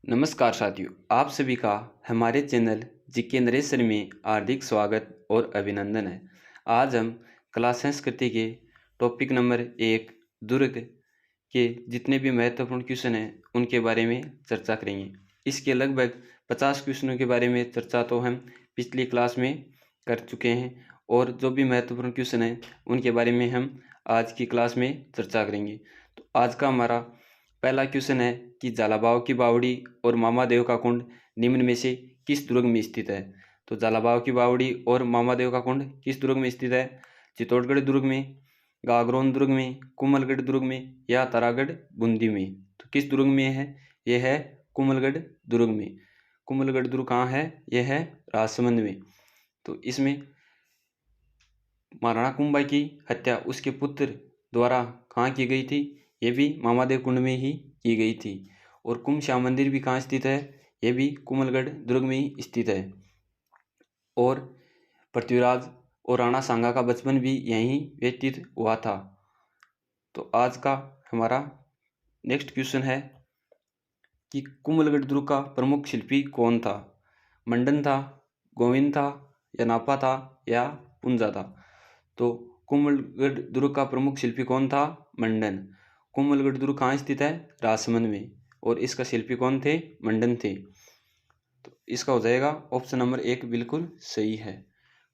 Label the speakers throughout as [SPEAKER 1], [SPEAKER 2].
[SPEAKER 1] नमस्कार साथियों, आप सभी का हमारे चैनल जीके नरेश्वर में हार्दिक स्वागत और अभिनंदन है। आज हम क्लास संस्कृति के टॉपिक नंबर 1 दुर्ग के जितने भी महत्वपूर्ण क्वेश्चन हैं उनके बारे में चर्चा करेंगे। इसके लगभग 50 क्वेश्चनों के बारे में चर्चा तो हम पिछली क्लास में कर चुके हैं और जो भी महत्वपूर्ण क्वेश्चन हैं उनके बारे में हम आज की क्लास में चर्चा करेंगे। तो आज का हमारा पहला क्वेश्चन है कि झालावाड़ की बावड़ी और मामादेव का कुंड निम्न में से किस दुर्ग में स्थित है। तो झालावाड़ की बावड़ी और मामादेव का कुंड किस दुर्ग में स्थित है? चित्तौड़गढ़ दुर्ग में, गागरोन दुर्ग में, कुंभलगढ़ दुर्ग में या तारागढ़ बूंदी में। तो किस दुर्ग में है? यह है कुंभलगढ़ दुर्ग में। कुंभलगढ़ दुर्ग कहाँ है? यह है राजसमंद में। तो इसमें महाराणा कुंभा की हत्या उसके पुत्र द्वारा कहाँ की गई थी? ये भी मामादेव कुंड में ही की गई थी। और कुंभ श्याम मंदिर भी कहाँ स्थित है? ये भी कुंभलगढ़ दुर्ग में ही स्थित है। और पृथ्वीराज और राणा सांगा का बचपन भी यहीं व्यतीत हुआ था। तो आज का हमारा नेक्स्ट क्वेश्चन है कि कुंभलगढ़ दुर्ग का प्रमुख शिल्पी कौन था? मंडन था, गोविंद था, या नापा था, या पुंजा था। तो कुंभलगढ़ दुर्ग का प्रमुख शिल्पी कौन था? मंडन। कुंभलगढ़ दुर्ग कहाँ स्थित है? राजसमंद में। और इसका शिल्पी कौन थे? मंडन थे। तो इसका हो जाएगा ऑप्शन नंबर 1 बिल्कुल सही है।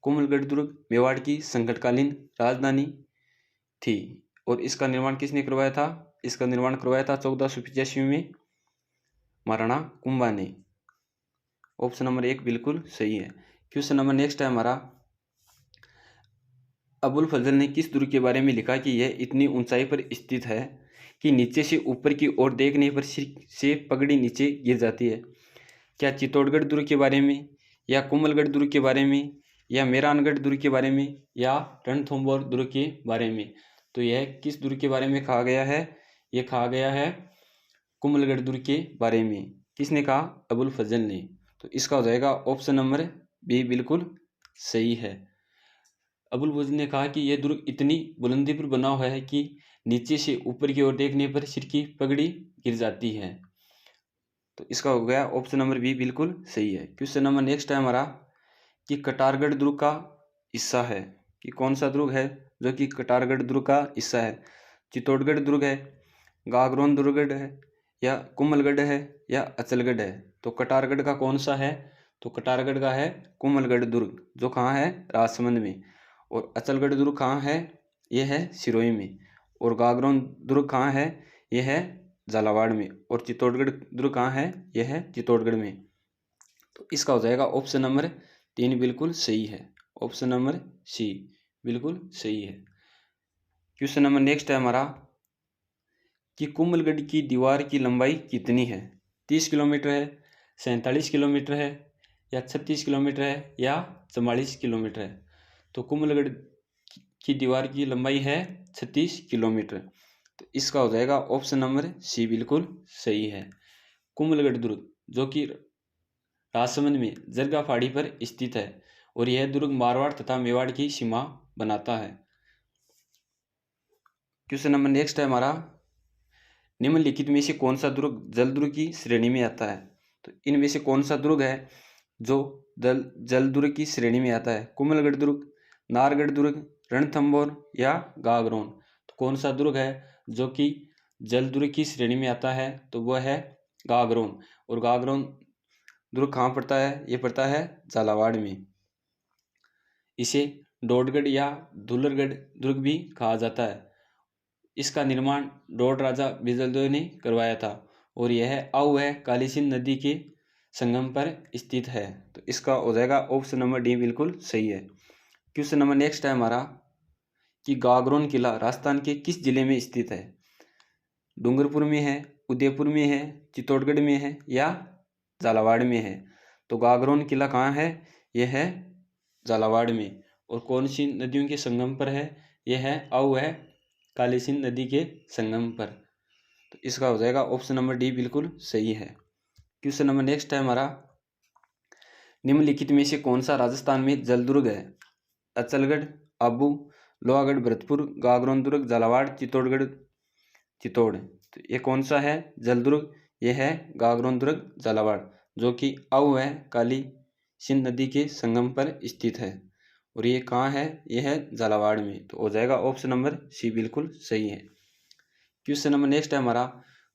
[SPEAKER 1] कुंभलगढ़ दुर्ग मेवाड़ की संकटकालीन राजधानी थी। और इसका निर्माण किसने करवाया था? इसका निर्माण करवाया था 1485 में महाराणा कुंभा ने। ऑप्शन नंबर 1 बिल्कुल सही है। क्वेश्चन नंबर नेक्स्ट है हमारा, अबुल फजल ने किस दुर्ग के बारे में लिखा कि यह इतनी ऊंचाई पर स्थित है कि नीचे से ऊपर की ओर देखने पर सिर से पगड़ी नीचे गिर जाती है? क्या चित्तौड़गढ़ दुर्ग के बारे में, या कुंभलगढ़ दुर्ग के बारे में, या मेहरानगढ़ दुर्ग के बारे में, या रणथंभौर दुर्ग के बारे में? तो यह किस दुर्ग के बारे में कहा गया है? यह कहा गया है कुंभलगढ़ दुर्ग के बारे में। किसने कहा? अबुल फजल ने। तो इसका हो जाएगा ऑप्शन नंबर बी बिल्कुल सही है। अबुल फजल ने कहा कि यह दुर्ग इतनी बुलंदी पर बना हुआ है कि नीचे से ऊपर की ओर देखने पर सिर की पगड़ी गिर जाती है। तो इसका हो गया ऑप्शन नंबर बी बिल्कुल सही है। क्वेश्चन नंबर नेक्स्ट है हमारा कि कटारगढ़ दुर्ग का हिस्सा है। कि कौन सा दुर्ग है जो कि कटारगढ़ दुर्ग का हिस्सा है? चित्तौड़गढ़ दुर्ग है, गागरोन दुर्ग है, या कुंभलगढ़ है, या अचलगढ़ है। तो कटारगढ़ का कौन सा है? तो कटारगढ़ का है कुंभलगढ़ दुर्ग, जो कहाँ है? राजसमंद में। और अचलगढ़ दुर्ग कहाँ है? यह है सिरोही में। और गागरोन दुर्ग कहाँ है? यह है झालावाड़ में। और चित्तौड़गढ़ दुर्ग कहाँ है? यह है चित्तौड़गढ़ में। तो इसका हो जाएगा ऑप्शन नंबर 3 बिल्कुल सही है। ऑप्शन नंबर सी बिल्कुल सही है। क्वेश्चन नंबर नेक्स्ट है हमारा कि कुंभलगढ़ की दीवार की लंबाई कितनी है? 30 किलोमीटर है, 47 किलोमीटर है, या 36 किलोमीटर है, या 44 किलोमीटर है। तो कुंभलगढ़ की दीवार की लंबाई है 36 किलोमीटर। तो इसका हो जाएगा ऑप्शन नंबर सी बिल्कुल सही है। कुंभलगढ़ दुर्ग जो कि राजसमंद में जरगा पहाड़ी पर स्थित है और यह दुर्ग मारवाड़ तथा मेवाड़ की सीमा बनाता है। क्वेश्चन नंबर नेक्स्ट है हमारा, निम्नलिखित में से कौन सा दुर्ग जल दुर्ग की श्रेणी में आता है? तो इनमें से कौन सा दुर्ग है जो जल दुर्ग की श्रेणी में आता है? कुंभलगढ़ दुर्ग, नाहरगढ़ दुर्ग, रणथंभौर, या गागरोन। तो कौन सा दुर्ग है जो कि जल दुर्ग की श्रेणी में आता है? तो वह है गागरोन। और गागरोन दुर्ग कहाँ पड़ता है? ये पड़ता है झालावाड़ में। इसे डोडगढ़ या धुलरगढ़ दुर्ग भी कहा जाता है। इसका निर्माण डोड राजा बिजलदेव ने करवाया था और यह आऊ है काली सिंध नदी के संगम पर स्थित है। तो इसका हो जाएगा ऑप्शन नंबर डी बिल्कुल सही है। क्वेश्चन नंबर नेक्स्ट है हमारा कि गागरोन किला राजस्थान के किस जिले में स्थित है? डूंगरपुर में है, उदयपुर में है, चित्तौड़गढ़ में है, या झालावाड़ में है। तो गागरोन किला कहाँ है? यह है झालावाड़ में। और कौन सी नदियों के संगम पर है? यह है आऊ है काली सिंध नदी के संगम पर। तो इसका हो जाएगा ऑप्शन नंबर डी बिल्कुल सही है। क्वेश्चन नंबर नेक्स्ट है हमारा, निम्नलिखित में से कौन सा राजस्थान में जल दुर्ग है? अचलगढ़, आबू, लोहागढ़, भरतपुर, गागरोन दुर्ग, झालावाड़, चित्तौड़। तो ये कौन सा है जल दुर्ग? यह है गागरोन दुर्ग झालावाड़, जो कि आऊ व काली सिंध नदी के संगम पर स्थित है। और ये कहाँ है? यह है झालावाड़ में। तो हो जाएगा ऑप्शन नंबर सी बिल्कुल सही है। क्वेश्चन नंबर नेक्स्ट है हमारा,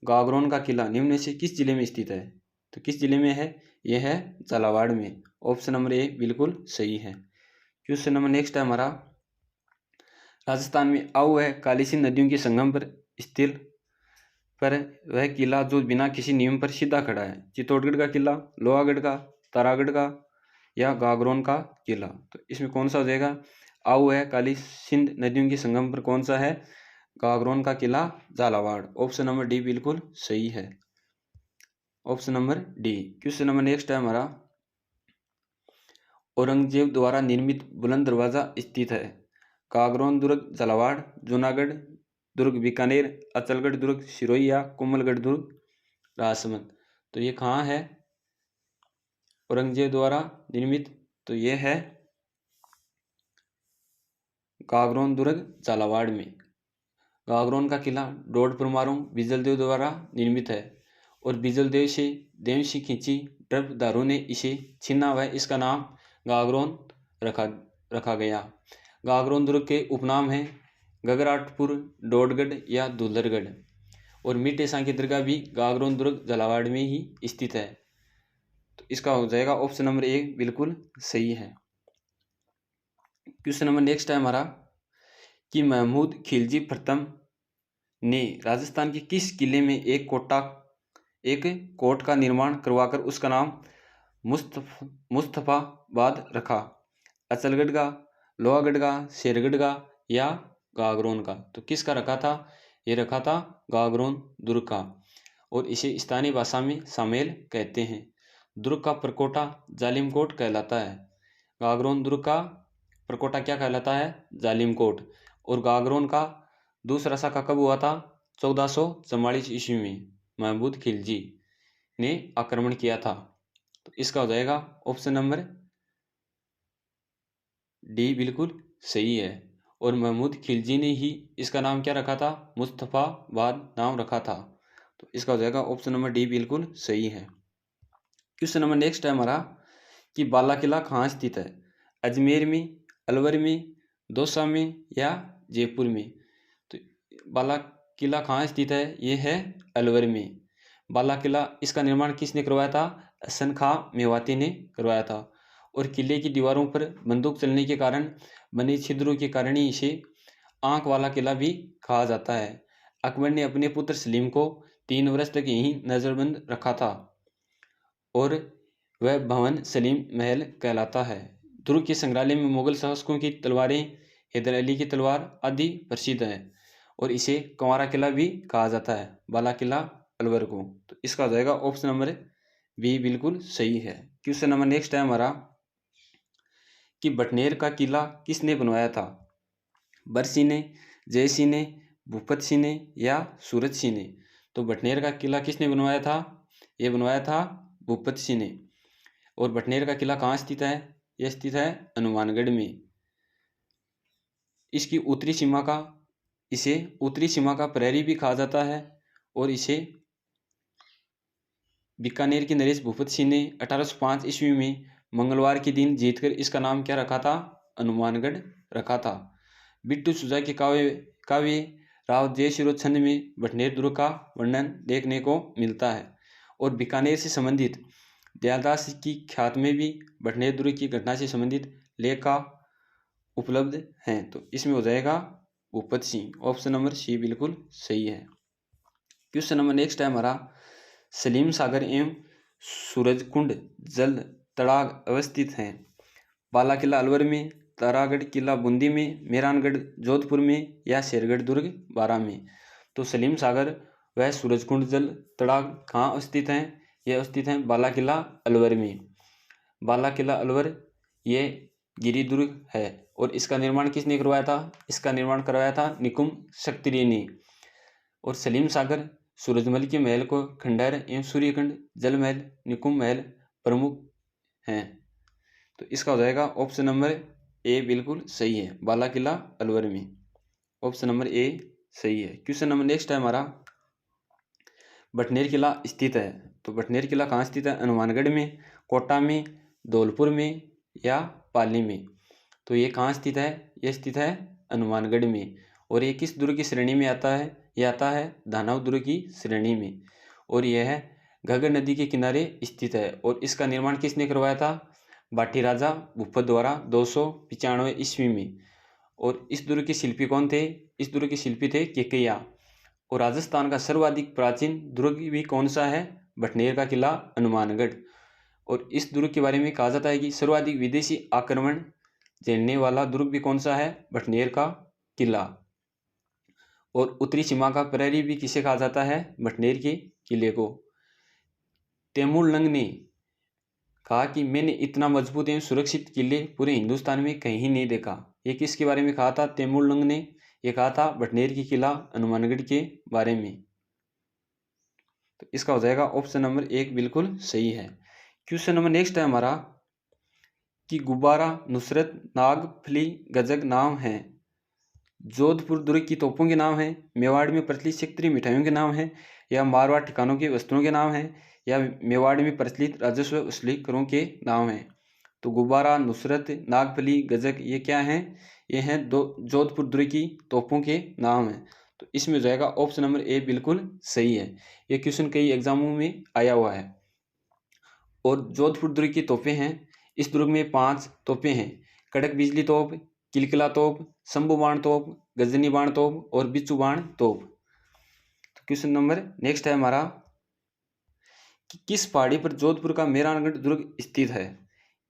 [SPEAKER 1] गागरोन का किला निम्न में से किस जिले में स्थित है? तो किस जिले में है? यह है झालावाड़ में। ऑप्शन नंबर ए बिल्कुल सही है। क्वेश्चन नंबर नेक्स्ट है हमारा, राजस्थान में आऊ व काली सिंध नदियों के संगम पर स्थित पर वह किला जो बिना किसी नियम पर सीधा खड़ा है, चित्तौड़गढ़ का किला, लोहागढ़ का, तारागढ़ का या गागरोन का किला। तो इसमें कौन सा हो जाएगा? आऊ है काली सिंध नदियों के संगम पर कौन सा है? गागरोन का किला झालावाड़। ऑप्शन नंबर डी बिल्कुल सही है। Option number D. Question number next है हमारा, औरंगजेब द्वारा निर्मित बुलंद दरवाजा स्थित है? गागरोन दुर्ग झालावाड़, जूनागढ़ दुर्ग बीकानेर, अचलगढ़ दुर्ग सिरोही या कोमलगढ़ दुर्ग राजसमंद। तो ये कहाँ है औरंगजेब द्वारा निर्मित? तो ये है गागरोन दुर्ग झालावाड़ में। गागरोन का किला डोड परमाणु बिजलदेव द्वारा निर्मित है और बिजलदेव से देवसी खींची ड्रपदारों ने इसे छीना व इसका नाम गागरोन रखा गया। गागरोन दुर्ग के उपनाम हैं गगराटपुर, डोडगढ़ या दुल्हरगढ़। और मीठे शाह की दरगाह भी गागरोन दुर्ग झालावाड़ में ही स्थित है। तो इसका हो जाएगा ऑप्शन नंबर ए बिल्कुल सही है। क्वेश्चन नंबर नेक्स्ट है हमारा, कि महमूद खिलजी प्रथम ने राजस्थान के किस किले में एक कोट का निर्माण करवाकर उसका नाम मुस्तफाबाद रखा? अचलगढ़ का, लोहागढ़ का, शेरगढ़ का या गागरोन का? तो किसका रखा था? ये रखा था गागरोन दुर्ग का। और इसे स्थानीय भाषा में सामेल कहते हैं। दुर्ग का परकोटा जालिम कोट कहलाता है। गागरोन दुर्ग का परकोटा क्या कहलाता है? जालिम कोट। और गागरोन का दूसरा शाखा कब हुआ था? 1444 ईस्वी में महमूद खिलजी ने आक्रमण किया था। तो इसका हो जाएगा ऑप्शन नंबर डी बिल्कुल सही है। और महमूद खिलजी ने ही इसका नाम क्या रखा था? मुस्तफाबाद नाम रखा था। तो इसका हो जाएगा ऑप्शन नंबर डी बिल्कुल सही है। क्वेश्चन नंबर नेक्स्ट है हमारा, कि बाला किला कहाँ स्थित है? अजमेर में, अलवर में, दौसा में या जयपुर में? तो बाला किला कहाँ स्थित है? ये है अलवर में। बाला किला इसका निर्माण किसने करवाया था? हसन खां मेवाती ने करवाया था। और किले की दीवारों पर बंदूक चलने के कारण बने छिद्रों के कारण ही इसे आंख वाला किला भी कहा जाता है। अकबर ने अपने पुत्र सलीम को 3 वर्ष तक यहीं नजरबंद रखा था और वह भवन सलीम महल कहलाता है। दुर्ग के संग्रहालय में मुगल शासकों की तलवारें, हैदर अली की तलवार आदि प्रसिद्ध है। और इसे कंवारा किला भी कहा जाता है, बाला किला अलवर को। तो इसका हो जाएगा ऑप्शन नंबर बी बिल्कुल सही है। क्वेश्चन नंबर नेक्स्ट है हमारा, कि बटनेर का किला किसने बनवाया था? बरसी ने, जयसिंह ने, भूपत सिंह ने या सूरज सिंह ने? तो बटनेर का किला किसने बनवाया था? ये बनवाया था भूपत सिंह ने। और बटनेर का किला कहाँ स्थित है? यह स्थित है हनुमानगढ़ में। इसे उत्तरी सीमा का प्रहरी भी कहा जाता है। और इसे बीकानेर के नरेश भूपत सिंह ने 1805 ईस्वी में मंगलवार के दिन जीतकर इसका नाम क्या रखा था? हनुमानगढ़ रखा था। बिट्टू सुजा के काव्य राव जय शिरो छंद में बटनेर दुर्ग का वर्णन देखने को मिलता है। और बीकानेर से संबंधित दयालदास की ख्यात में भी बटनेर दुर्ग की घटना से संबंधित लेख का उपलब्ध हैं। तो इसमें हो जाएगा Bhupat Singh. Option number C बिल्कुल सही है। क्वेश्चन नंबर नेक्स्ट है हमारा, सलीम सागर एवं सूरजकुंड जल तड़ाग अवस्थित हैं? बाला किला अलवर में, तारागढ़ किला बूंदी में, मेहरानगढ़ जोधपुर में या शेरगढ़ दुर्ग बारा में? तो सलीम सागर व सूरजकुंड जल तड़ाग कहाँ स्थित हैं? यह स्थित हैं बाला किला अलवर में। बाला किला अलवर ये गिरी दुर्ग है। और इसका निर्माण किसने करवाया था? इसका निर्माण करवाया था निकुंभ क्षत्रिय ने। और सलीम सागर सूरजमल के महल को खंडहर एवं सूर्यकुंड जल महल, निकुंभ महल प्रमुख हैं। तो इसका हो जाएगा ऑप्शन नंबर ए बिल्कुल सही है, बाला किला अलवर में। ऑप्शन नंबर ए सही है। क्वेश्चन नंबर नेक्स्ट है हमारा, बटनेर किला स्थित है? तो बटनेर किला कहाँ स्थित है? हनुमानगढ़ में, कोटा में, धौलपुर में या पाली में? तो ये कहाँ स्थित है? ये स्थित है हनुमानगढ़ में। और ये किस दुर्ग की श्रेणी में आता है? ये आता है दानव दुर्ग की श्रेणी में। और यह घग्गर नदी के किनारे स्थित है। और इसका निर्माण किसने करवाया था? बाटी राजा भूपत द्वारा 295 ईस्वी में। और इस दुर्ग के शिल्पी कौन थे? इस दुर्ग के शिल्पी थे केकैया। और राजस्थान का सर्वाधिक प्राचीन दुर्ग भी कौन सा है? बटनेर का किला हनुमानगढ़। और इस दुर्ग के बारे में कहा जाता है कि सर्वाधिक विदेशी आक्रमण झेलने वाला दुर्ग भी कौन सा है? बटनेर का किला। और उत्तरी सीमा का प्रहरी भी किसे कहा जाता है? बटनेर के किले को। तैमूर लंग ने कहा कि मैंने इतना मजबूत एवं सुरक्षित किले पूरे हिंदुस्तान में कहीं नहीं देखा। ये किसके बारे में कहा था? तैमूर लंग ने ये कहा था बटनेर की किला हनुमानगढ़ के बारे में। तो इसका हो जाएगा ऑप्शन नंबर 1 बिल्कुल सही है। क्वेश्चन नंबर नेक्स्ट है हमारा कि गुब्बारा, नुसरत, नागफली, गजक नाम हैं। जोधपुर दुर्ग की तोपों के नाम हैं, मेवाड़ में प्रचलित क्षेत्रीय मिठाइयों के नाम हैं, या मारवाड़ ठिकानों के वस्त्रों के नाम हैं, या मेवाड़ में प्रचलित राजस्व वसूली करों के नाम हैं। तो गुब्बारा, नुसरत, नागफली, गजक ये क्या हैं? ये हैं जोधपुर दुर्ग की तोपों के नाम हैं। तो इसमें हो जाएगा ऑप्शन नंबर ए बिल्कुल सही है। ये क्वेश्चन कई एग्जामों में आया हुआ है। और जोधपुर दुर्ग की तोपें हैं, इस दुर्ग में 5 तोपें हैं। कड़क बिजली तोप, किलकिला तोप, शंभू बाण तोप, गजनी बाण तोप और बिच्छू बाण तोप। तो क्वेश्चन नंबर नेक्स्ट है हमारा कि किस पहाड़ी पर जोधपुर का मेहरानगढ़ दुर्ग स्थित है?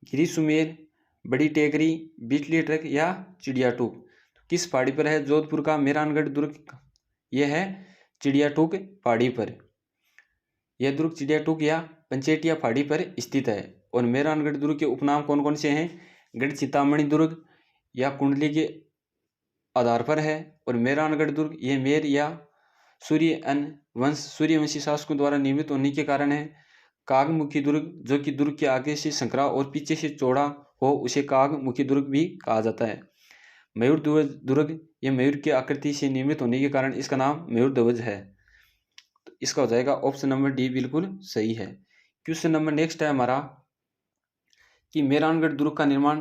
[SPEAKER 1] गिरी सुमेर, बड़ी टेकरी, बिजली ट्रक या चिड़ियाटूक? तो किस पहाड़ी पर है जोधपुर का मेहरानगढ़ दुर्ग? यह है चिड़ियाटूक पहाड़ी पर। यह दुर्ग चिड़ियाटूक या पंचेटिया पहाड़ी पर स्थित है। और मेहरानगढ़ दुर्ग के उपनाम कौन कौन से हैं? गढ़ चिंतामणि दुर्ग या कुंडली के आधार पर है। और मेहरानगढ़ दुर्ग ये मेर या सूर्यवंशी शासकों द्वारा निर्मित होने के कारण है। कागमुखी दुर्ग, जो कि दुर्ग के आगे से संकरा और पीछे से चौड़ा हो, उसे कागमुखी दुर्ग भी कहा जाता है। मयूर ध्वज दुर्ग, ये मयूर की आकृति से निर्मित होने के कारण इसका नाम मयूर ध्वज है। तो इसका हो जाएगा ऑप्शन नंबर डी बिल्कुल सही है। क्वेश्चन नंबर नेक्स्ट है हमारा कि मेहरानगढ़ दुर्ग का निर्माण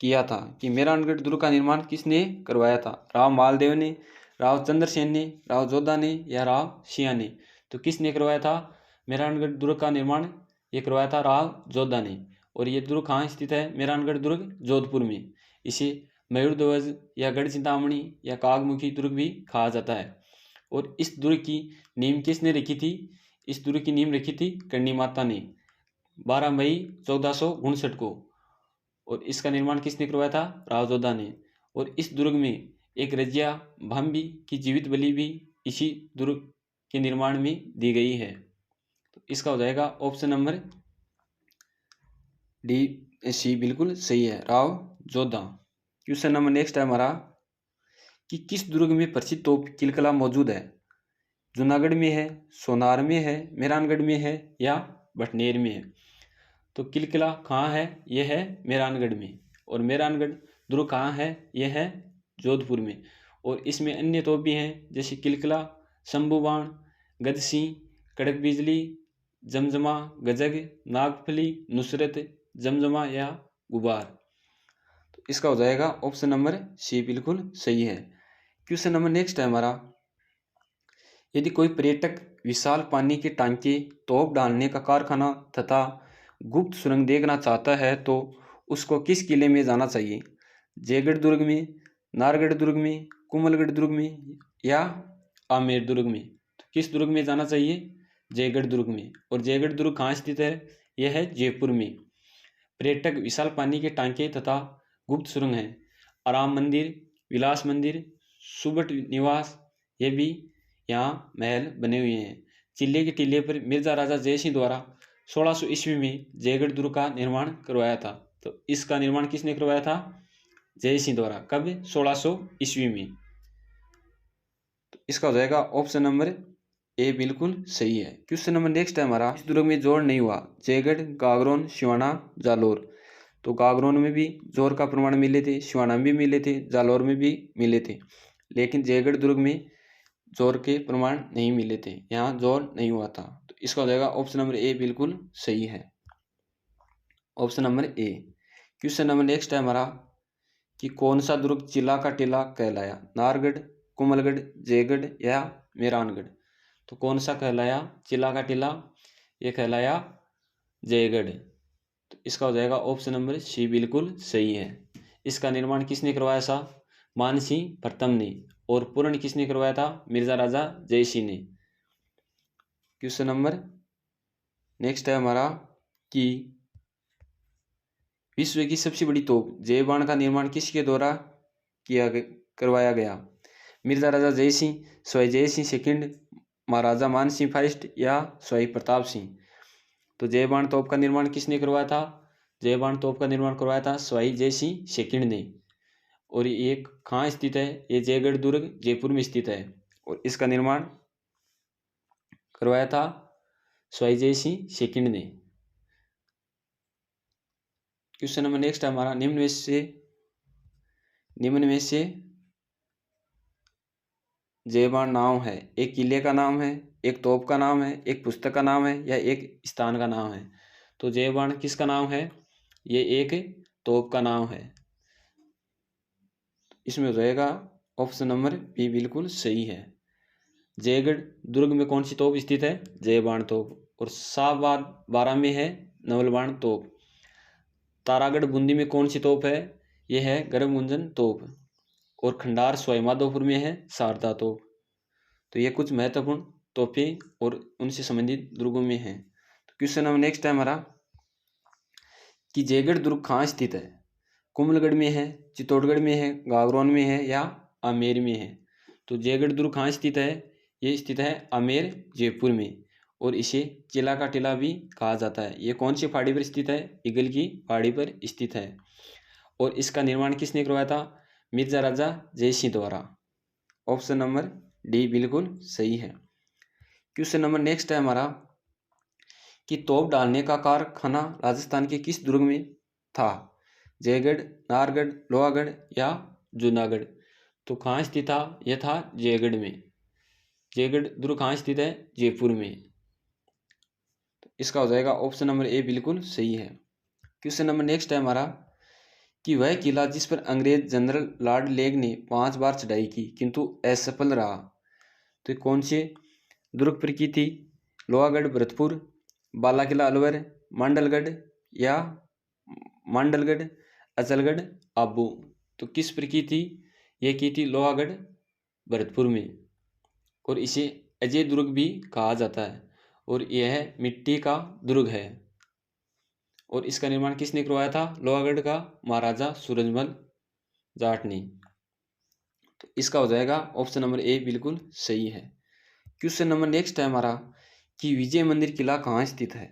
[SPEAKER 1] किया था, कि मेहरानगढ़ दुर्ग का निर्माण किसने करवाया था? राव मालदेव ने, राव चंद्रसेन ने, राव जोधा ने या राव सिंह ने? तो किसने करवाया था मेहरानगढ़ दुर्ग का निर्माण? ये करवाया था राव जोधा ने। और ये दुर्ग कहाँ स्थित है? मेहरानगढ़ दुर्ग जोधपुर में। इसे मयूर ध्वज या गढ़ चिंतामणि या कागमुखी दुर्ग भी कहा जाता है। और इस दुर्ग की नींव किसने रखी थी? इस दुर्ग की नींव रखी थी करणी माता ने 12 मई 1459 को। और इसका निर्माण किसने करवाया था? राव जोधा ने। और इस दुर्ग में एक रजिया भांबी की जीवित बलि भी इसी दुर्ग के निर्माण में दी गई है। तो इसका हो जाएगा ऑप्शन नंबर डी सी बिल्कुल सही है, Rao Jodha. Question number next है हमारा कि किस दुर्ग में प्रसिद्ध तोप किलकला मौजूद है? जूनागढ़ में है, सोनार में है, मेहरानगढ़ में है या बटनेर में है? तो किलकिला कहाँ है? यह है मेहरानगढ़ में। और मेहरानगढ़ दुर्ग कहाँ है? यह है जोधपुर में। और इसमें अन्य तोप भी हैं, जैसे किलकिला, शंभू बाण, गदसिंह, कड़क बिजली, जमजमा, गजग, नागफली, नुसरत, जमजमा या गुबार। तो इसका हो जाएगा ऑप्शन नंबर सी बिल्कुल सही है। क्वेश्चन नंबर नेक्स्ट है हमारा, यदि कोई पर्यटक विशाल पानी के टांके, तोप डालने का कारखाना तथा गुप्त सुरंग देखना चाहता है तो उसको किस किले में जाना चाहिए? जयगढ़ दुर्ग में, नारगढ़ दुर्ग में, कुंभलगढ़ दुर्ग में या आमेर दुर्ग में? तो किस दुर्ग में जाना चाहिए? जयगढ़ दुर्ग में। और जयगढ़ दुर्ग कहाँ स्थित है? यह है जयपुर में। पर्यटक विशाल पानी के टांके तथा गुप्त सुरंग हैं। आराम मंदिर, विलास मंदिर, सुबट निवास, ये भी यहाँ महल बने हुए हैं। चिल्ले के टीले पर मिर्जा राजा जयसिंह द्वारा 1600 ईस्वी में जयगढ़ दुर्ग का निर्माण करवाया था। तो इसका निर्माण किसने करवाया था? जयसिंह द्वारा। कब? 1600 ईस्वी में। तो इसका हो जाएगा ऑप्शन नंबर ए बिल्कुल सही है। क्वेश्चन नंबर नेक्स्ट है हमारा, इस दुर्ग में जोड़ नहीं हुआ, जयगढ़, गागरोन, सिवाना, जालोर। तो गागरोन में भी जोर का प्रमाण मिले थे, सिवाना में भी मिले थे, जालोर में भी मिले थे। लेकिन जयगढ़ दुर्ग में जोर के प्रमाण नहीं मिले थे, यहाँ जोर नहीं हुआ था। तो इसका हो जाएगा ऑप्शन नंबर ए बिल्कुल सही है, option number A. Question number next है हमारा कि कौन सा दुर्ग चिल्ला का टीला कहलाया, नाहरगढ़, कुमलगढ़, जयगढ़ या मेहरानगढ़। तो कौन सा कहलाया चिल्ला का टीला, ये कहलाया जयगढ़। तो इसका हो जाएगा ऑप्शन नंबर सी बिल्कुल सही है। इसका निर्माण किसने करवाया था, मानसिंह प्रथम ने, और पूर्ण किसने करवाया था, मिर्जा राजा जयसिंह ने। क्वेश्चन नंबर नेक्स्ट है हमारा कि विश्व की सबसे बड़ी तोप जय बाण का निर्माण किसके द्वारा करवाया गया, मिर्जा राजा जय सिंह, स्वाई जय सिंह सेकंड, महाराजा मान सिंह फर्स्ट या स्वाई प्रताप सिंह। तो जय बाण तोप का निर्माण किसने करवाया था, जय बाण तोप का निर्माण करवाया था स्वाई जय सिंह सेकंड ने। और ये कहाँ स्थित है, ये जयगढ़ दुर्ग जयपुर में स्थित है, और इसका निर्माण करवाया था स्वाई जय सिंह सेकंड ने। क्वेश्चन नंबर नेक्स्ट है हमारा निम्न में से जय बाण नाम है, एक किले का नाम है, एक तोप का नाम है, एक पुस्तक का नाम है या एक स्थान का नाम है। तो जय बाण किसका नाम है, ये एक तोप का नाम है। इसमें हो जाएगा ऑप्शन नंबर बी बिल्कुल सही है। जयगढ़ दुर्ग में कौन सी तोप स्थित है, जय बाण तोप, और शाहबाद बारा में है नवल बाण तोप। तारागढ़ बूंदी में कौन सी तोप है, यह है गर्भगुंजन तोप, और खंडार सवाईमाधोपुर में है शारदा तोप। तो ये कुछ महत्वपूर्ण तोपें और उनसे संबंधित दुर्गों में हैं। तो क्वेश्चन नंबर नेक्स्ट है हमारा कि जयगढ़ दुर्ग कहाँ स्थित है, कुंभलगढ़ में है, चित्तौड़गढ़ में है, गागरोन में है या आमेर में है। तो जयगढ़ दुर्ग कहाँ स्थित है, ये स्थित है आमेर जयपुर में, और इसे चिल्ला का टीला भी कहा जाता है। ये कौन सी पहाड़ी पर स्थित है, ईगल की पहाड़ी पर स्थित है, और इसका निर्माण किसने करवाया था, मिर्जा राजा जयसिंह द्वारा। ऑप्शन नंबर डी बिल्कुल सही है। क्वेश्चन नंबर नेक्स्ट है हमारा कि तोप डालने का कारखाना राजस्थान के किस दुर्ग में था, जयगढ़, नाहरगढ़, लोहागढ़ या जूनागढ़। तो कहाँ स्थित था, यह था जयगढ़ में। जयगढ़ दुर्ग कहाँ स्थित है, जयपुर में। तो इसका हो जाएगा ऑप्शन नंबर ए बिल्कुल सही है। क्वेश्चन नंबर नेक्स्ट है हमारा कि वह किला जिस पर अंग्रेज जनरल लॉर्ड लेग ने 5 बार चढ़ाई की किंतु असफल रहा। तो कौन से दुर्ग पर की थी, लोहागढ़ भरतपुर, बाला किला अलवर, मांडलगढ़ या मांडलगढ़, अचलगढ़, आबू। तो किस पर की थी, यह की थी लोहागढ़ भरतपुर में, और इसे अजय दुर्ग भी कहा जाता है, और यह मिट्टी का दुर्ग है, और इसका निर्माण किसने करवाया था, लोहागढ़ का महाराजा सूरजमल जाट ने। तो इसका हो जाएगा ऑप्शन नंबर ए बिल्कुल सही है। क्वेश्चन नंबर नेक्स्ट है हमारा कि विजय मंदिर किला कहाँ स्थित है,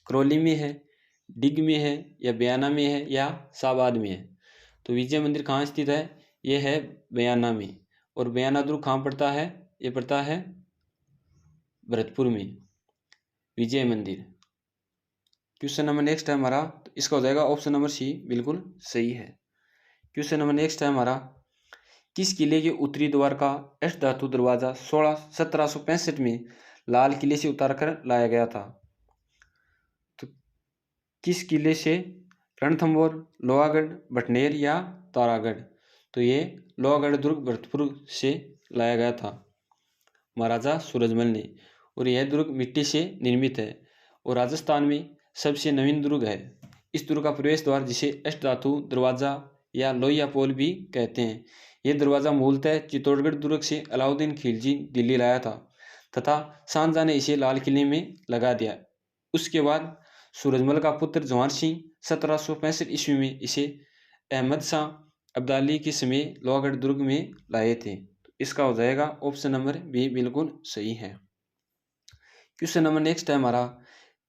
[SPEAKER 1] करौली में है, डिग में है या बयाना में है या शाहबाद में है। तो विजय मंदिर कहाँ स्थित है, यह है बयाना में, और बयाना दुर्ग कहाँ पड़ता है, ये पड़ता है भरतपुर में विजय मंदिर। क्वेश्चन नंबर नेक्स्ट है हमारा, तो इसका हो जाएगा ऑप्शन नंबर सी बिल्कुल सही है। क्वेश्चन नंबर नेक्स्ट है हमारा किस किले के उत्तरी द्वार का अष्ट धातु दरवाजा 1765 में लाल किले से उतारकर लाया गया था। तो किस किले से, रणथंभौर, लोहागढ़, भटनेर या तारागढ़। तो ये लोहागढ़ दुर्ग भरतपुर से लाया गया था महाराजा सूरजमल ने, और यह दुर्ग मिट्टी से निर्मित है और राजस्थान में सबसे नवीन दुर्ग है। इस दुर्ग का प्रवेश द्वार जिसे अष्ट धातु दरवाजा या लोहिया पोल भी कहते हैं। यह दरवाजा मूलतः चित्तौड़गढ़ दुर्ग से अलाउद्दीन खिलजी दिल्ली लाया था तथा शाहजहां ने इसे लाल किले में लगा दिया। उसके बाद सूरजमल का पुत्र जवाहर सिंह 1765 ईस्वी में इसे अहमद शाह अब्दाली के समय लोहागढ़ दुर्ग में लाए थे। इसका हो जाएगा ऑप्शन नंबर बी बिल्कुल सही है। क्वेश्चन नंबर नेक्स्ट है हमारा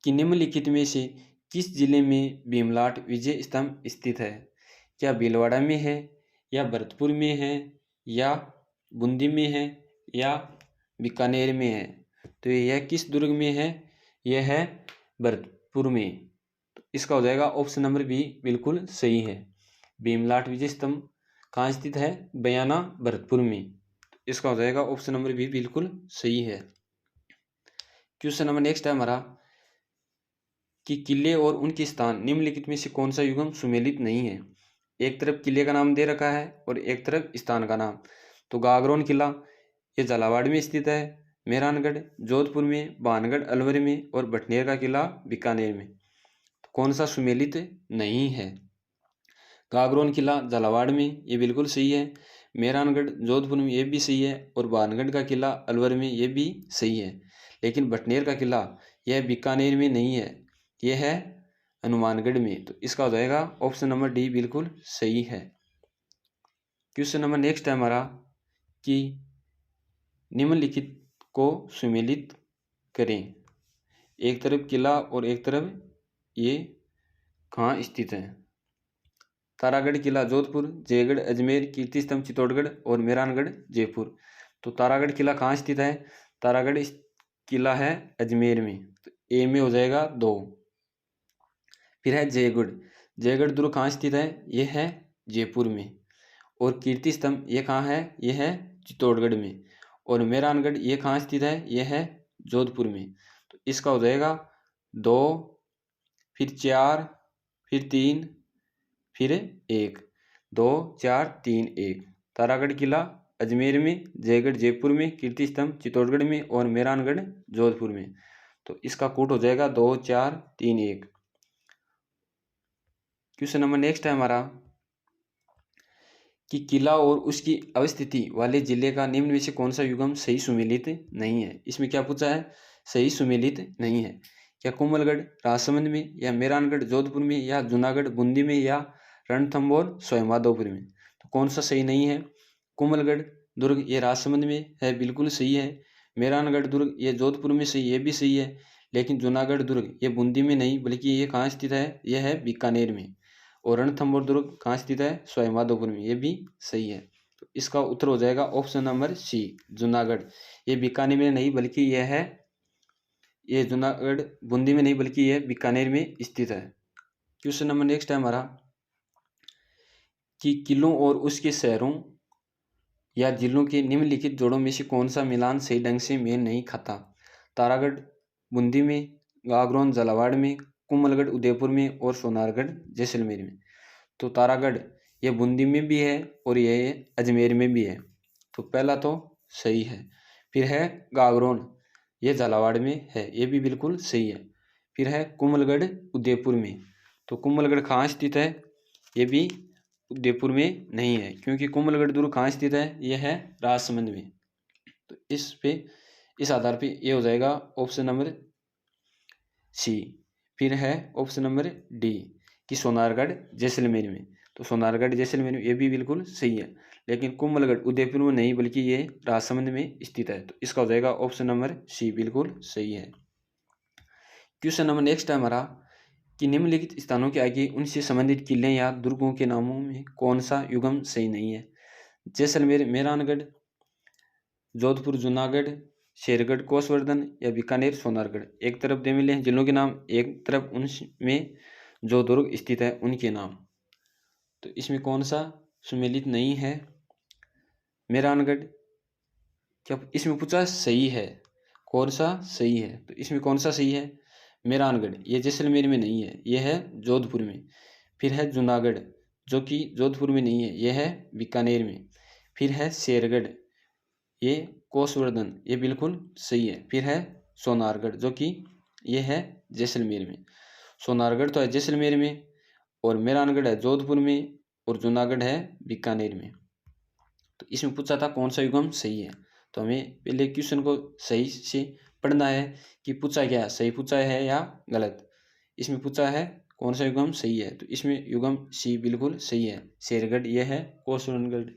[SPEAKER 1] कि निम्नलिखित में से किस जिले में भीमलाट विजय स्तंभ स्थित है, क्या भीलवाड़ा में है या भरतपुर में है या बूंदी में है या बीकानेर में है। तो यह किस दुर्ग में है, यह है भरतपुर में। तो इसका हो जाएगा ऑप्शन नंबर बी बिल्कुल सही है। भीमलाट विजय स्तंभ कहाँ स्थित है, बयाना भरतपुर में। इसका हो जाएगा ऑप्शन नंबर बी बिल्कुल सही है। क्वेश्चन नंबर नेक्स्ट है हमारा कि किले और उनके स्थान निम्नलिखित में से कौन सा युग्म सुमेलित नहीं है। एक तरफ किले का नाम दे रखा है और एक तरफ स्थान का नाम। तो गागरोन किला ये झालावाड़ में स्थित है, मेहरानगढ़ जोधपुर में, भानगढ़ अलवर में और भटनेर का किला बीकानेर में। तो कौन सा सुमेलित नहीं है। गागरोन किला झालावाड़ में ये बिल्कुल सही है, मेहरानगढ़ जोधपुर में ये भी सही है और भानगढ़ का किला अलवर में ये भी सही है। लेकिन भटनेर का किला यह बीकानेर में नहीं है, यह है हनुमानगढ़ में। तो इसका हो जाएगा ऑप्शन नंबर डी बिल्कुल सही है। क्वेश्चन नंबर नेक्स्ट है हमारा कि निम्नलिखित को सुमेलित करें। एक तरफ किला और एक तरफ ये कहाँ स्थित है। तारागढ़ किला जोधपुर, जयगढ़ अजमेर, कीर्ति स्तंभ चित्तौड़गढ़ और मेहरानगढ़ जयपुर। तो तारागढ़ किला कहाँ स्थित है। तारागढ़ किला है अजमेर में। तो ए में हो जाएगा 2। फिर है जयगढ़। जयगढ़ दुर्ग कहाँ स्थित है, यह है जयपुर में। और कीर्ति स्तंभ ये कहाँ है, यह है चित्तौड़गढ़ में। और मेहरानगढ़ ये कहाँ स्थित है, यह है जोधपुर में। तो इसका हो जाएगा 2, फिर 4, फिर 3, फिर 1। 2 4 3 1। तारागढ़ किला अजमेर में, जयगढ़ जयपुर में, कीर्ति स्तंभ चित्तौड़गढ़ में और मेहरानगढ़ जोधपुर में। तो इसका कूट हो जाएगा 2 4 3 1। क्वेश्चन नंबर नेक्स्ट है हमारा कि किला और उसकी अवस्थिति वाले जिले का निम्न में से कौन सा युग्म सही सुमेलित नहीं है। इसमें क्या पूछा है, सही सुमेलित नहीं है। क्या कुंभलगढ़ राजसमंद में, या मेहरानगढ़ जोधपुर में, या जूनागढ़ बूंदी में, या रणथंभौर स्वयंमाधोपुर में। तो कौन सा सही नहीं है। कुंभलगढ़ दुर्ग ये राजसमंद में है, बिल्कुल सही है। मेहरानगढ़ दुर्ग ये जोधपुर में सही, ये भी सही है। लेकिन जूनागढ़ दुर्ग ये बूंदी में नहीं, बल्कि ये कहाँ स्थित है, यह है बीकानेर में। और रणथंभौर दुर्ग कहाँ स्थित है, स्वयंमाधोपुर में, ये भी सही है। तो इसका उत्तर हो जाएगा ऑप्शन नंबर सी जूनागढ़। ये बीकानेर में नहीं, बल्कि यह है, ये जूनागढ़ बूंदी में नहीं, बल्कि यह बीकानेर में स्थित है। क्वेश्चन नंबर नेक्स्ट है हमारा कि किलों और उसके शहरों या जिलों के निम्नलिखित जोड़ों में से कौन सा मिलान सही ढंग से मेल नहीं खाता। तारागढ़ बूंदी में, गागरोन झालावाड़ में, कुंभलगढ़ उदयपुर में और सोनारगढ़ जैसलमेर में। तो तारागढ़ ये बूंदी में भी है और ये अजमेर में भी है। तो पहला तो सही है। फिर है गागरोन ये झालावाड़ में है, ये भी बिल्कुल सही है। फिर है कुंभलगढ़ उदयपुर में। तो कुंभलगढ़ कहाँ स्थित है, ये भी उदयपुर में नहीं है, क्योंकि कुंभलगढ़ दुर्ग कहाँ स्थित है, यह है राजसमंद में। तो इस आधार पे ये हो जाएगा ऑप्शन नंबर सी। फिर है ऑप्शन नंबर डी कि सोनारगढ़ जैसलमेर में। तो सोनारगढ़ जैसलमेर में ये भी बिल्कुल सही है। लेकिन कुंभलगढ़ उदयपुर में नहीं, बल्कि ये राजसमंद में स्थित है। तो इसका हो जाएगा ऑप्शन नंबर सी बिल्कुल सही है। क्वेश्चन नंबर नेक्स्ट है हमारा कि निम्नलिखित स्थानों के आगे उनसे संबंधित किले या दुर्गों के नामों में कौन सा युग्म सही नहीं है। जैसलमेर मेहरानगढ़, जोधपुर जूनागढ़, शेरगढ़ कोसवर्धन या बीकानेर सोनारगढ़। एक तरफ दे मिले हैं जिलों के नाम, एक तरफ उनमें जो दुर्ग स्थित है उनके नाम। तो इसमें कौन सा सुमेलित नहीं है। मेहरानगढ़ क्या इसमें पूछा सही है, कौन सा सही है। तो इसमें कौन सा सही है, मेहरानगढ़ ये जैसलमेर में नहीं है, यह है जोधपुर में। फिर है जूनागढ़ जो कि जोधपुर में नहीं है, यह है बीकानेर में। फिर है शेरगढ़ ये कोसवर्धन, ये बिल्कुल सही है। फिर है सोनारगढ़ जो कि ये है जैसलमेर में। सोनारगढ़ तो है जैसलमेर में, और मेहरानगढ़ है जोधपुर में, और जूनागढ़ है बीकानेर में। तो इसमें पूछा था कौन सा युग्म सही है। तो हमें पहले क्वेश्चन को सही से पढ़ना है कि पूछा क्या, सही पूछा है या गलत। इसमें पूछा है कौन सा युग्म सही है, तो इसमें युग्म सी बिल्कुल सही है। शेरगढ़ यह है कोसवर्धनगढ़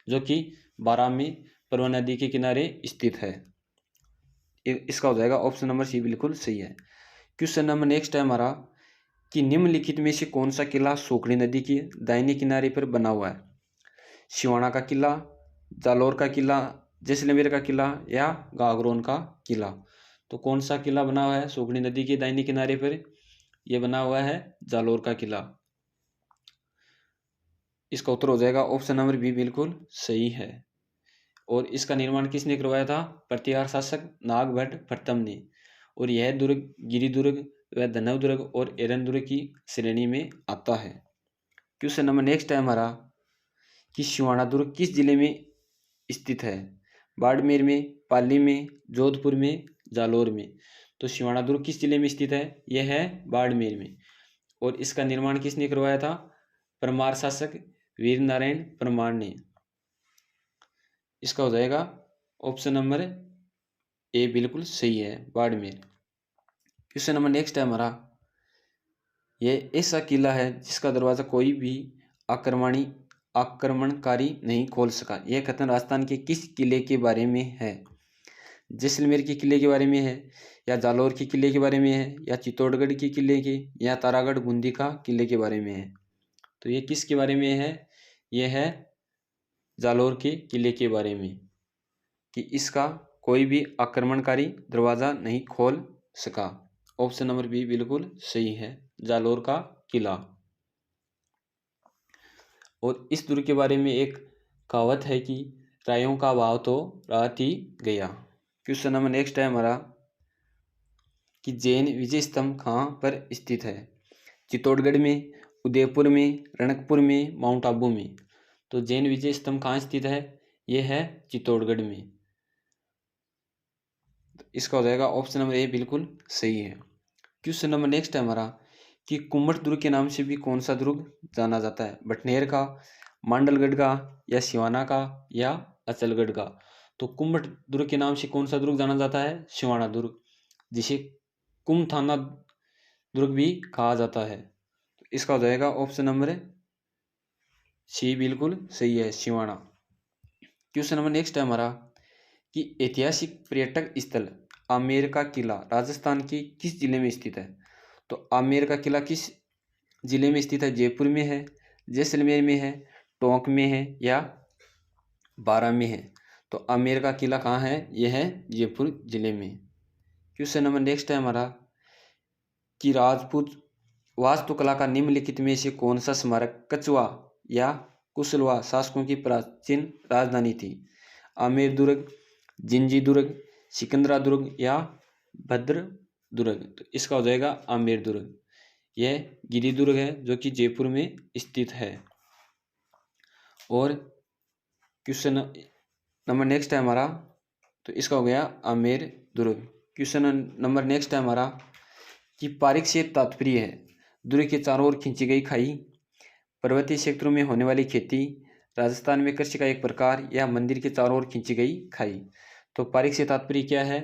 [SPEAKER 1] जो कि बारां में परवा नदी के किनारे स्थित है। इसका हो जाएगा ऑप्शन नंबर सी बिल्कुल सही है। क्वेश्चन नंबर नेक्स्ट है हमारा कि निम्नलिखित में से कौन सा किला सोकड़ी नदी के दाहिने किनारे पर बना हुआ है। सिवाना का किला, जालौर का किला, जैसलमेर का किला या गागरोन का किला। तो कौन सा किला बना हुआ है सोकड़ी नदी के दाहिने किनारे पर, यह बना हुआ है जालौर का किला। इसका उत्तर हो जाएगा ऑप्शन नंबर बी बिल्कुल सही है। और इसका निर्माण किसने करवाया था? प्रतिहार शासक नागभट्ट प्रथम ने। और यह दुर्ग गिरि दुर्ग व धनव दुर्ग और एरन दुर्ग की श्रेणी में आता है। क्वेश्चन नंबर नेक्स्ट है हमारा कि सिवाना दुर्ग किस जिले में स्थित है? बाड़मेर में, पाली में, जोधपुर में, जालोर में। तो सिवाना दुर्ग किस जिले में स्थित है? यह है बाड़मेर में। और इसका निर्माण किसने करवाया था? परमार शासक वीर नारायण परमार ने। इसका हो जाएगा ऑप्शन नंबर ए बिल्कुल सही है, बाड़मेर। क्वेश्चन नंबर नेक्स्ट है हमारा, यह ऐसा किला है जिसका दरवाजा कोई भी आक्रमणकारी नहीं खोल सका। यह कथन राजस्थान के किस किले के बारे में है? जैसलमेर के किले के बारे में है, या जालौर के किले के बारे में है, या चित्तौड़गढ़ के किले के, या तारागढ़ बूंदी का किले के बारे में है? तो ये किसके बारे में है? यह है जालौर के किले के बारे में, कि इसका कोई भी आक्रमणकारी दरवाजा नहीं खोल सका। ऑप्शन नंबर बी बिल्कुल सही है, जालौर का किला। और इस दुर्ग के बारे में एक कहावत है कि रायों का भाव तो रात ही गया। क्वेश्चन नंबर नेक्स्ट है हमारा कि जैन विजय स्तंभ कहाँ पर स्थित है? चित्तौड़गढ़ में, उदयपुर में, रणकपुर में, माउंट आबू में। तो जैन विजय स्तंभ कहाँ स्थित है? यह है चित्तौड़गढ़ में। इसका हो जाएगा ऑप्शन नंबर ए बिल्कुल सही है। क्वेश्चन नंबर नेक्स्ट है हमारा कि कुम्मट दुर्ग के नाम से भी कौन सा दुर्ग जाना जाता है? बटनेर का, मांडलगढ़ का, या सिवाना का, या अचलगढ़ का? तो कुम्मट दुर्ग के नाम से कौन सा दुर्ग जाना जाता है? सिवाना दुर्ग, जिसे कुमथाना दुर्ग भी कहा जाता है। तो इसका हो जाएगा ऑप्शन नंबर सी बिल्कुल सही है, सिवाना। क्वेश्चन नंबर नेक्स्ट है हमारा कि ऐतिहासिक पर्यटक स्थल आमेर का किला राजस्थान के किस जिले में स्थित है? तो आमेर का किला किस जिले में स्थित है? जयपुर में है, जैसलमेर में है, टोंक में है, या बारां में है? तो आमेर का किला कहाँ है? यह है जयपुर जिले में। क्वेश्चन नंबर नेक्स्ट है हमारा कि राजपूत वास्तुकला का निम्नलिखित में से कौन सा स्मारक कछवा या कुशलवा शासकों की प्राचीन राजधानी थी? आमेर दुर्ग, जिंजी दुर्ग, सिकंदरा दुर्ग, या भद्र दुर्ग? तो इसका हो जाएगा आमेर दुर्ग। यह गिरि दुर्ग है जो कि जयपुर में स्थित है। और क्वेश्चन नंबर नेक्स्ट है हमारा, तो इसका हो गया आमेर दुर्ग। क्वेश्चन नंबर नेक्स्ट है हमारा कि पारिक से तात्पर्य है दुर्ग के चारों ओर खींची गई खाई, पर्वतीय क्षेत्रों में होने वाली खेती, राजस्थान में कृषि का एक प्रकार, या मंदिर के चारों ओर खींची गई खाई? तो पारिक से तात्पर्य क्या है?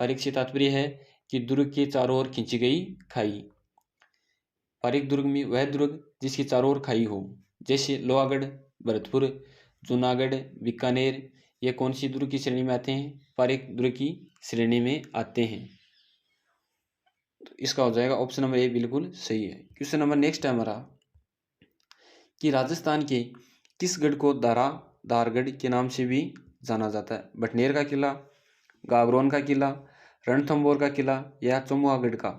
[SPEAKER 1] पारिक से तात्पर्य है कि दुर्ग के चारों ओर खींची गई खाई। पारिक दुर्ग में वह दुर्ग जिसके चारों ओर खाई हो, जैसे लोहागढ़, भरतपुर, जूनागढ़, बीकानेर। ये कौन सी दुर्ग की श्रेणी में आते हैं? पारिक दुर्ग की श्रेणी में आते हैं। तो इसका हो जाएगा ऑप्शन नंबर ए बिल्कुल सही है। क्वेश्चन नंबर नेक्स्ट है हमारा कि राजस्थान के किस गढ़ को दारादारगढ़ के नाम से भी जाना जाता है? बटनेर का किला, गागरोन का किला, रणथंभौर का किला, या चमुआगढ़ का?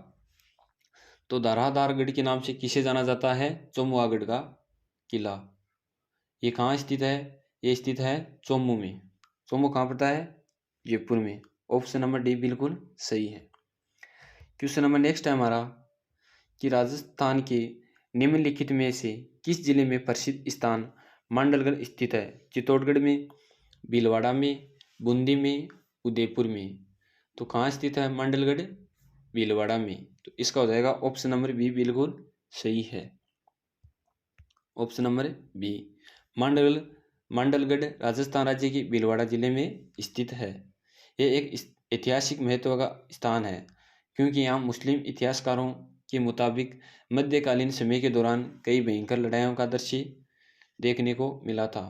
[SPEAKER 1] तो दारादारगढ़ के नाम से किसे जाना जाता है? चमुआगढ़ का किला। ये कहाँ स्थित है? ये स्थित है चोमू में। चोमू कहाँ पड़ता है? जयपुर में। ऑप्शन नंबर डी बिल्कुल सही है। क्वेश्चन नंबर नेक्स्ट है हमारा कि राजस्थान के निम्नलिखित में से किस जिले में प्रसिद्ध स्थान मांडलगढ़ स्थित है? चित्तौड़गढ़ में, भीलवाड़ा में, बूंदी में, उदयपुर में? तो कहाँ स्थित है मांडलगढ़? भीलवाड़ा में। तो इसका हो जाएगा ऑप्शन नंबर बी बिल्कुल सही है। Option number B, Mandalgarh Rajasthan राज्य के भीलवाड़ा जिले में स्थित है। यह एक ऐतिहासिक महत्व का स्थान है क्योंकि यहाँ मुस्लिम इतिहासकारों के मुताबिक मध्यकालीन समय के दौरान कई भयंकर लड़ाइयों का दृश्य देखने को मिला था।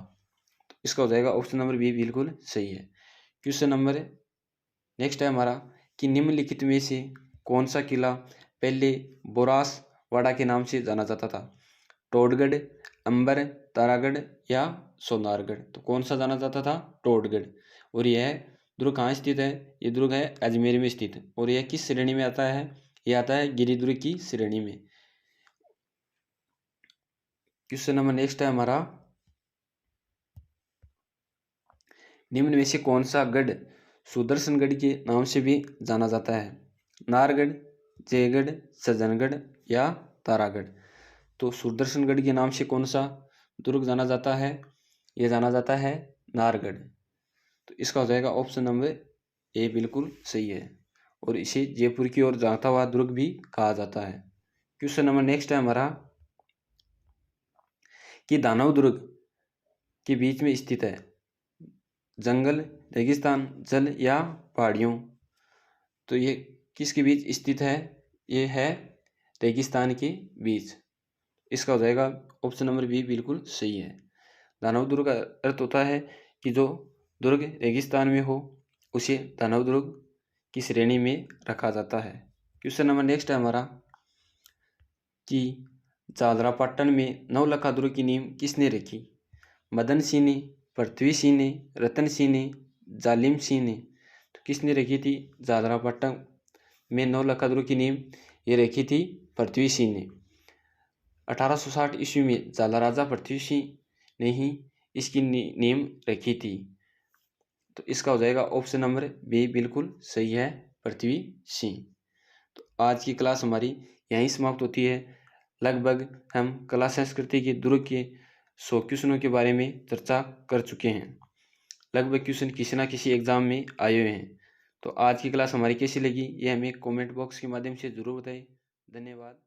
[SPEAKER 1] तो इसका हो जाएगा ऑप्शन नंबर बी बिल्कुल सही है। क्वेश्चन नंबर नेक्स्ट है हमारा कि निम्नलिखित में से कौन सा किला पहले बोरासवाड़ा के नाम से जाना जाता था? टोडगढ़, अंबर, तारागढ़, या सोनारगढ़? तो कौन सा जाना जाता था? टोडगढ़। और यह दुर्ग कहाँ स्थित है? ये दुर्ग है अजमेर में स्थित। और यह किस श्रेणी में आता है? यह आता है गिरि दुर्ग की श्रेणी में। क्वेश्चन नंबर नेक्स्ट है हमारा निम्न में से कौन सा गढ़ सुदर्शनगढ़ के नाम से भी जाना जाता है? नारगढ़, जयगढ़, सज्जनगढ़ या तारागढ़? तो सुदर्शनगढ़ के नाम से कौन सा दुर्ग जाना जाता है? ये जाना जाता है नारगढ़। तो इसका हो जाएगा ऑप्शन नंबर ए बिल्कुल सही है, और इसे जयपुर की ओर जाता हुआ दुर्ग भी कहा जाता है। क्वेश्चन नंबर नेक्स्ट है हमारा कि दानव दुर्ग के बीच में स्थित है, जंगल, रेगिस्तान, जल या पहाड़ियों? तो ये किसके बीच स्थित है? ये है रेगिस्तान के बीच। इसका हो जाएगा ऑप्शन नंबर बी बिल्कुल सही है। दानव दुर्ग का अर्थ होता है कि जो दुर्ग रेगिस्तान में हो उसे दानव दुर्ग की श्रेणी में रखा जाता है। क्वेश्चन नंबर नेक्स्ट है हमारा कि झालरापाटन में नवलखा दुर्ग की नींव किसने रखी? मदन सिंह ने, पृथ्वी सिंह ने, रतन सिंह ने, जालिम सिंह ने? तो किसने रखी थी झालरापाटन में नवलखा दुर्ग की नींव? ये रखी थी पृथ्वी सिंह ने। 1860 ईस्वी में झाला राजा पृथ्वी सिंह ने ही इसकी नींव रखी थी। तो इसका हो जाएगा ऑप्शन नंबर बी बिल्कुल सही है, पृथ्वी सिंह। तो आज की क्लास हमारी यहीं समाप्त होती है। लगभग हम कला संस्कृति के दुर्ग के 100 क्वेश्चनों के बारे में चर्चा कर चुके हैं। लगभग क्वेश्चन किसी ना किसी एग्जाम में आए हुए हैं। तो आज की क्लास हमारी कैसी लगी ये हमें कमेंट बॉक्स के माध्यम से जरूर बताएं। धन्यवाद।